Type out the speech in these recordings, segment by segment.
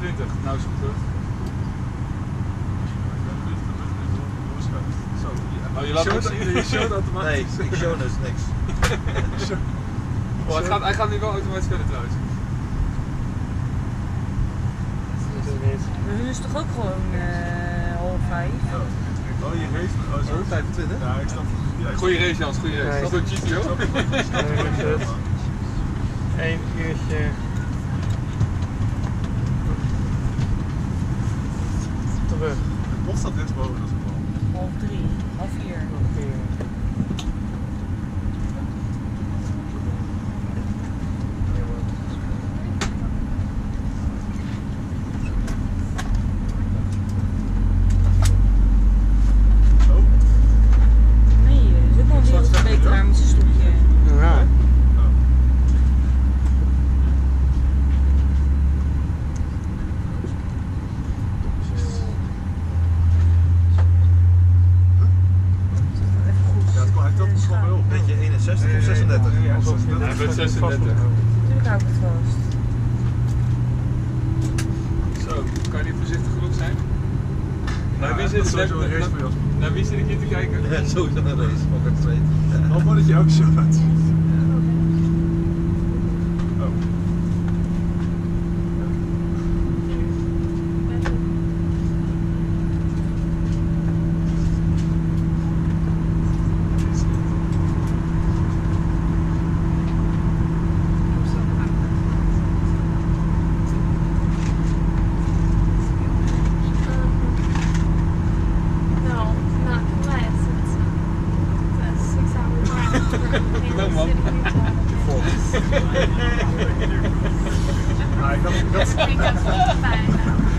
20. Nou is het goed. Oh, je laat ook zien? Je showt automatisch. Nee, ik show dus niks. Oh, hij gaat nu wel automatisch verder trouwens. We is toch ook gewoon 5:30? Oh, je race? Oh, 25? Ja, ik snap het. Goeie race Jans, goeie race. Dat is ook GTO. 1 uurtje. Terug. Het bot staat rechtsboven, dat is wel. 3:30, 4:30. Hij bent 36. Natuurlijk hou ik het vast. Zo, kan je niet voorzichtig genoeg zijn? Ja, naar wie zit ik hier te kijken? Ja, sowieso een race, ook echt zweet. Oh, maar dat je ook zo laat zien.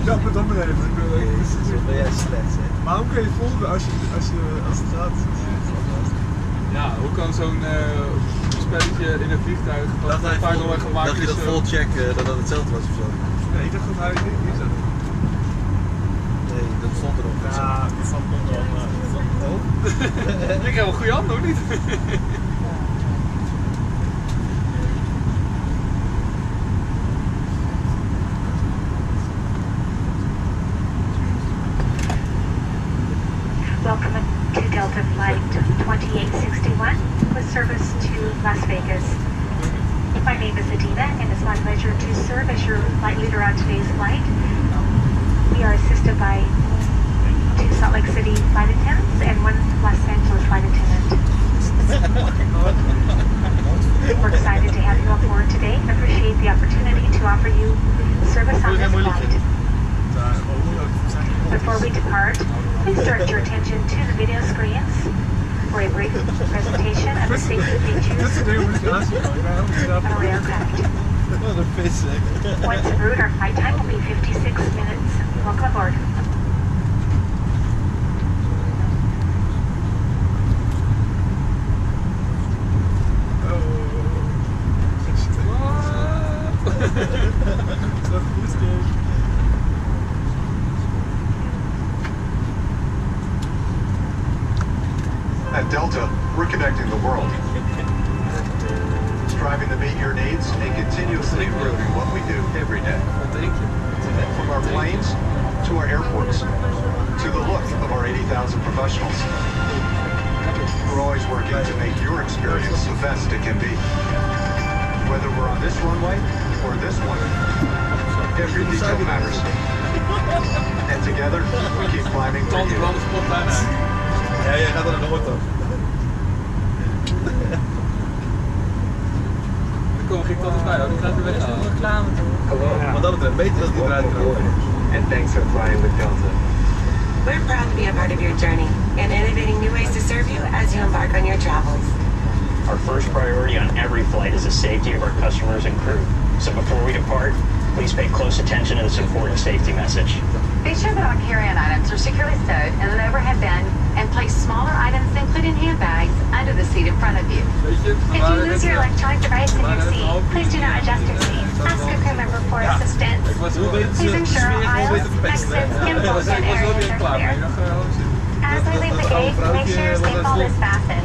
Ja, maar dan maar even. Ben jij slecht, hè? Maar hoe kun je het volgen als het gaat? Ja, hoe kan zo'n spelletje in een vliegtuig wat vaak al gemaakt dacht is... je dat vol check dat het hetzelfde was of zo? Nee, ik dacht dat hij het niet zette. Nee, dat stond erop. Ja, dat stond onderop. Ik heb een goede hand, of niet? Welcome to Delta Flight 2861 with service to Las Vegas. My name is Adina and it's my pleasure to serve as your flight leader on today's flight. We are assisted by 2 Salt Lake City flight attendants and 1 Los Angeles flight attendant. We're excited to have you on board today and appreciate the opportunity to offer you service on this flight. Before we depart, please direct your attention to the video screens for a brief presentation of the safety features of our aircraft. Wat een pisser. Once en route, our flight time will be 56 minutes. Welcome aboard. At Delta, we're connecting the world, striving to meet your needs and continuously improving what we do every day. From our planes to our airports, to the look of our 80,000 professionals. We're always working to make your experience the best it can be. Whether we're on this runway or this one, every detail matters. And together, we keep climbing for you. Ja, jij gaat er nog auto. Dan kom ik altijd bij, die gaat weer weghalen. Reclame doen. Wat dat betreft, beter dan die eruit komen. And thanks for flying with Delta. We're proud to be a part of your journey and innovating new ways to serve you as you embark on your travels. Our first priority on every flight is the safety of our customers and crew. So before we depart, please pay close attention to this important safety message. Be sure that all carry-on items are securely stowed in an overhead bin and place smaller items, including handbags, under the seat in front of you. If you lose your electronic device in your seat, please do not adjust your seat. Ask a crew member for assistance. Please ensure aisles, exits, and bolt-in areas are clear. As we leave the gate, make sure your seatbelt is fastened.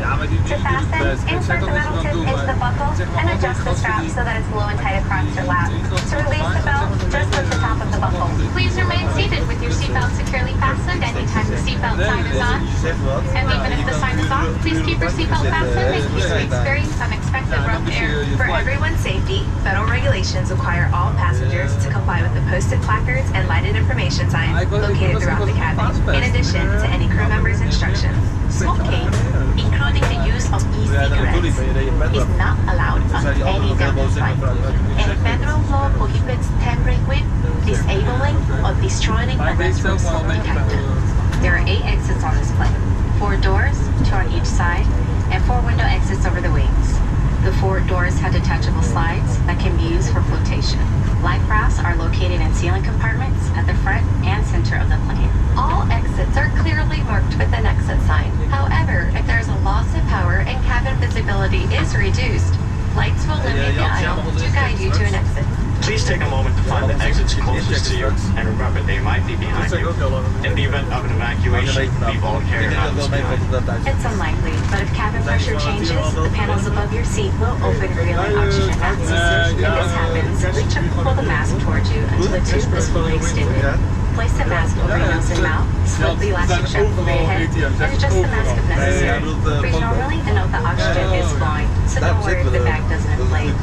To fasten, insert the metal tip into the buckle and adjust the strap so that it's low and tight across your lap. To release the belt, just lift the top of the buckle. Please remain seated with your seatbelt securely fastened anytime the seatbelt sign is on. And even if the sign is off, please keep your seatbelt fastened in case we experience unexpected rough air. For everyone's safety, federal regulations require all passengers to comply with the posted placards and lighted information signs located throughout the cabin, in addition to any crew member's instructions. Smoking, including the use of e-cigarettes, is not allowed on any Delta flight. And federal law prohibits tampering with, disabling, or destroying a natural smoke detector. There are 8 exits on this plane, 4 doors, 2 on each side, and 4 window exits over the wings. The 4 doors have detachable slides that can be used for flotation. Life rafts are located in ceiling compartments at the front and center of the plane. All exits are clearly marked with an exit sign. However, if there is a loss of power and cabin visibility is reduced, lights will illuminate the aisle to guide you to an exit. Please take a moment to find the exits closest to you, and remember they might be behind you. In the event of an evacuation, leave all carry-ons behind. It's unlikely, but if cabin pressure changes, the panels above your seat will open, revealing oxygen masks. If this happens, reach up and pull the mask towards you until the tube is fully extended. Place the mask over your nose and mouth, slip the elastic strap over your head, and adjust the mask if necessary. Breathe normally and note the oxygen is flowing, so don't worry if the bag doesn't inflate.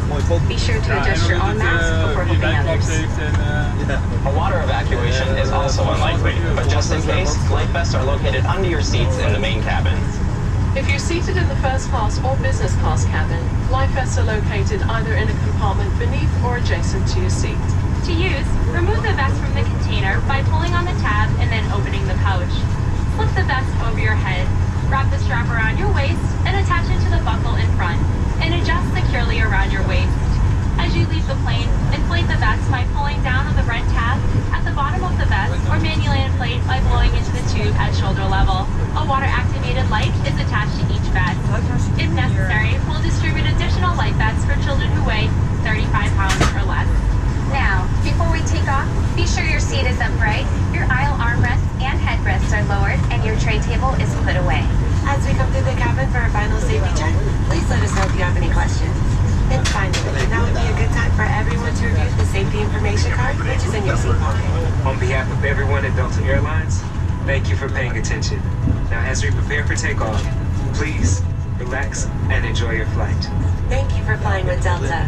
Be sure to adjust your own mask before helping others. A water evacuation is also unlikely, but just in case, life vests are located under your seats in the main cabin. If you're seated in the first class or business class cabin, life vests are located either in a compartment beneath or adjacent to your seat. To use, remove the vest from the container by pulling on the tab and then opening the pouch. Slip the vest over your head, wrap the strap around your waist, and attach it to the buckle in front, and adjust securely around your waist. As you leave the plane, inflate the vest by pulling down on the front tab at the bottom of the vest, or manually inflate by blowing into the tube at shoulder level. A water-activated light is attached to each vest. If necessary, we'll distribute additional life vests for children who weigh 35 pounds or less. Now, before we take off, be sure your seat is upright, your aisle armrests and headrests are lowered, and your tray table is put away. As we come through the cabin for our final safety check, please let us know if you have any questions. And finally, now would be a good time for everyone to review the safety information card, which is in your seat pocket. On behalf of everyone at Delta Airlines, thank you for paying attention. Now, as we prepare for takeoff, please relax and enjoy your flight. Thank you for flying with Delta.